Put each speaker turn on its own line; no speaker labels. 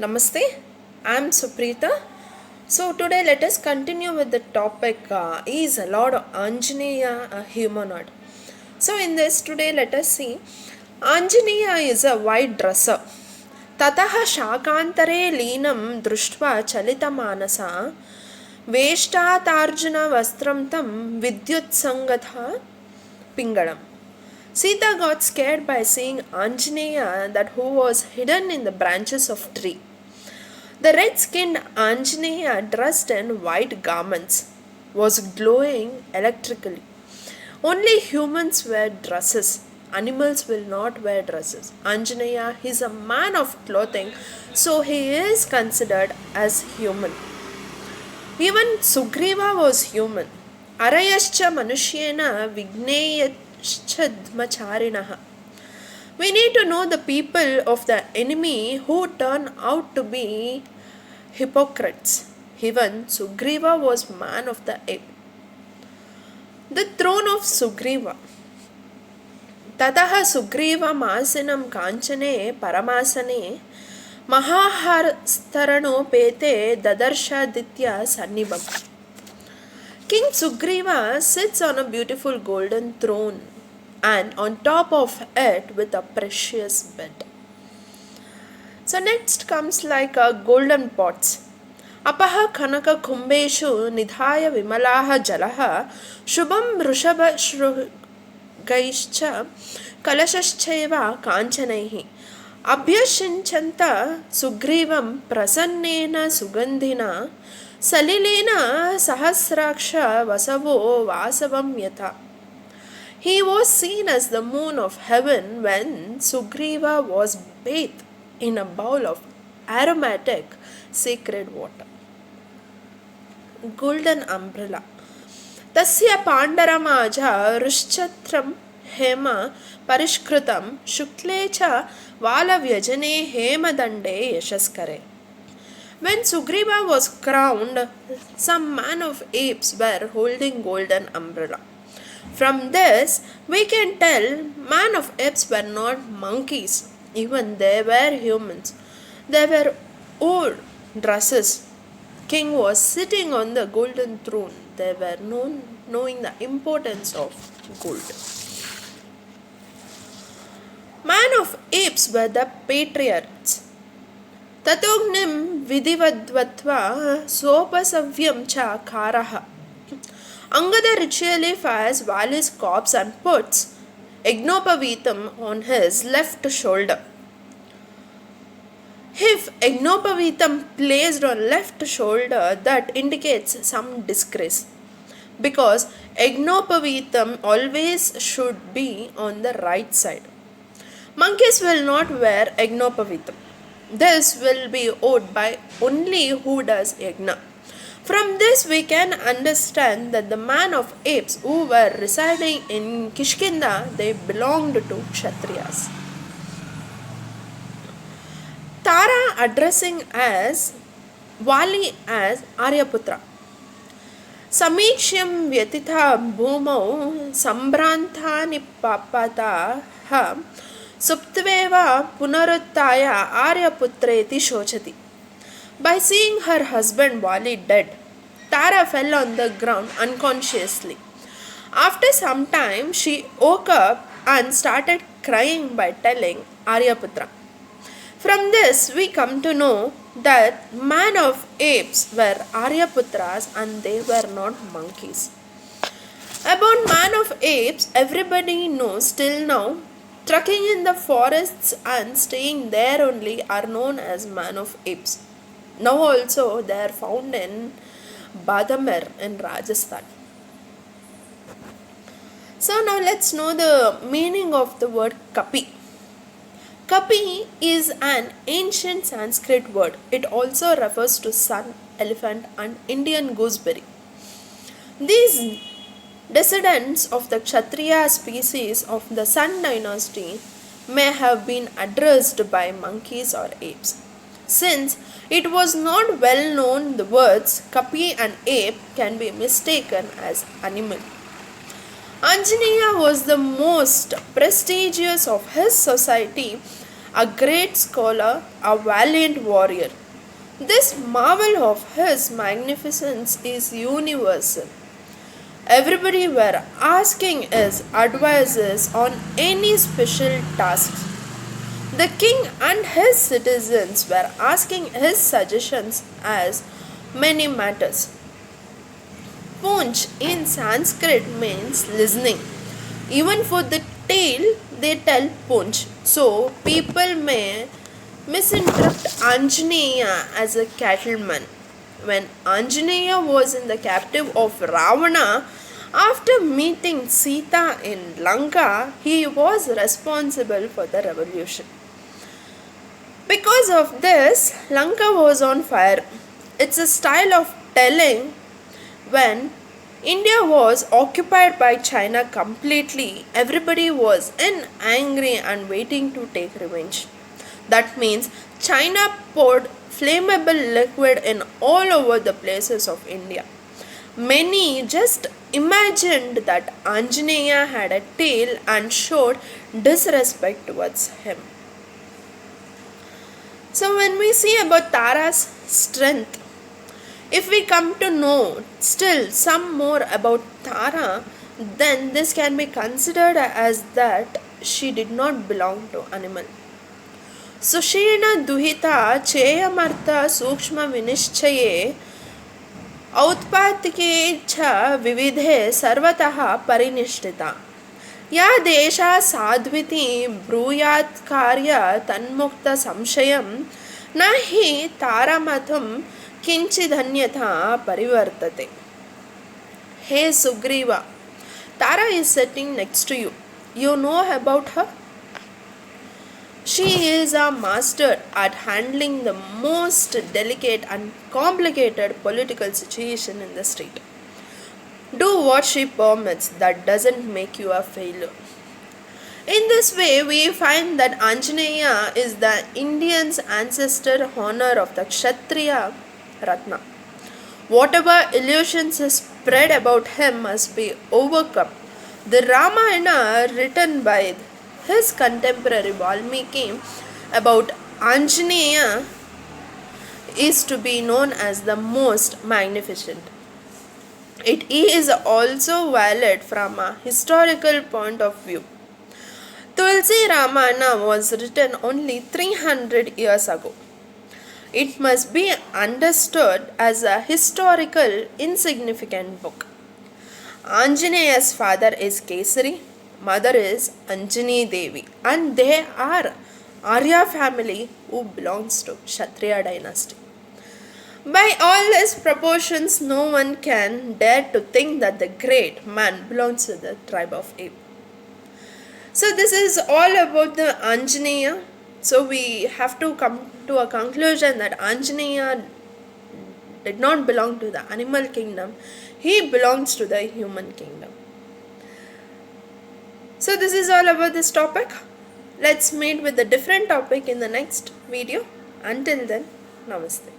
Namaste, I am Suprita. So today let us continue with the topic is Lord Anjaneya a humanoid? So in this today let us see Anjaneya is a white dresser. ततः शाकान्तरे लीनं दृष्ट्वा चलितमानसा वेष्टातार्जुनवस्त्रं तं विद्युत्सङ्गथा पिङ्गळम्. Sita got scared by seeing Anjaneya that who was hidden in the branches of tree. The red-skinned Anjaneya, dressed in white garments, was glowing electrically. Only humans wear dresses. Animals will not wear dresses. Anjaneya is a man of clothing, so he is considered as human. Even Sugriva was human. Arayascha manushena vigneyascha dhamacharinaha. We need to know the people of the enemy who turn out to be hypocrites. Even Sugriva was man of the ape. The throne of Sugriva. Tataha Sugriva masinam kanchane paramasane Mahaharastarano pete dadarsha sannibam. King Sugriva sits on a beautiful golden throne and on top of it with a precious bed. So next comes like golden pots. Apaha Kanaka Kumbeshu Nidhaya Vimalaha Jalaha Shubham Rushabha Shrugaischa Kalashashcheva Kanchanaihi Abhyashinchanta Sugrivam Prasannena Sugandhina Salilena Sahasraksha Vasavo Vasavam Yata. He was seen as the moon of heaven when Sugriva was bathed in a bowl of aromatic sacred water. Golden umbrella. Tasya Pandaramaja Rushchatram Hema Parishkrutam Shuklecha Valavyajane Hema Dande Yashaskare. When Sugriva was crowned, some man of apes were holding golden umbrella. From this, we can tell man of apes were not monkeys, even they were humans. They were old dresses. King was sitting on the golden throne. They were knowing the importance of gold. Man of apes were the patriarchs. Tatognim vidivadvatva sopasavyam cha karaha. Angada ritually fires Vali's corpse and puts Egnopavitam on his left shoulder. If Egnopavitam placed on left shoulder, that indicates some disgrace, because Egnopavitam always should be on the right side. Monkeys will not wear Egnopavitam. This will be owed by only who does Yagna. From this we can understand that the man of apes who were residing in Kishkinda, they belonged to Kshatriyas. Tara addressing as Vali as Aryaputra. Samiksham vyatitha bhumau sambrantani papataha suptveva punaruttaya Aryaputreti shochati. By seeing her husband Vali dead, Tara fell on the ground unconsciously. After some time, she woke up and started crying by telling Aryaputra. From this, we come to know that man of apes were Aryaputras and they were not monkeys. About man of apes, everybody knows till now. Trekking in the forests and staying there only are known as man of apes. Now also they are found in Badamir in Rajasthan. So now let's know the meaning of the word Kapi. Kapi is an ancient Sanskrit word. It also refers to sun, elephant and Indian gooseberry. These descendants of the Kshatriya species of the Sun dynasty may have been addressed by monkeys or apes. Since it was not well known, the words Kapi and ape can be mistaken as animal. Anjaneya was the most prestigious of his society a great scholar, a valiant warrior. This marvel of his magnificence is universal. Everybody were asking his advices on any special tasks. The king and his citizens were asking his suggestions as many matters. Punch in Sanskrit means listening. Even for the tail, they tell punch. So people may misinterpret Anjaneya as a cattleman. When Anjaneya was in the captive of Ravana, after meeting Sita in Lanka, he was responsible for the revolution. Because of this, Lanka was on fire. It's a style of telling when India was occupied by China completely, everybody was angry and waiting to take revenge. That means China poured flammable liquid in all over the places of India. Many just imagined that Anjaneya had a tail and showed disrespect towards him. So, when we see about Tara's strength, if we come to know still some more about Tara, then this can be considered as that she did not belong to animal. सुषीर्ण दुहिता चेयमर्थ सूक्ष्म विनिश्चये औत्पातिके च विविधे सर्वतः परिनिष्ठिता या देशा साध्विति ब्रूयात् कार्य तन्मुक्त संशयं न हि तारमथं किंचिदन्यथा परिवर्तते. Hey Sugriva, Tara is sitting next to you. You know about her? She is a master at handling the most delicate and complicated political situation in the state. Do what she permits, that doesn't make you a failure. In this way, we find that Anjaneya is the Indian's ancestor honor of the Kshatriya Ratna. Whatever illusions is spread about him must be overcome. The Ramayana, written by his contemporary Valmiki about Anjaneya, is to be known as the most magnificent. It is also valid from a historical point of view. Tulsi Ramayana was written only 300 years ago. It must be understood as a historical insignificant book. Anjaneya's father is Kesari, mother is Anjani Devi, and they are Arya family who belongs to Kshatriya dynasty. By all these proportions, no one can dare to think that the great man belongs to the tribe of Ape. So this is all about the Anjaneya. So we have to come to a conclusion that Anjaneya did not belong to the animal kingdom. He belongs to the human kingdom. So this is all about this topic. Let's meet with a different topic in the next video. Until then, namaste.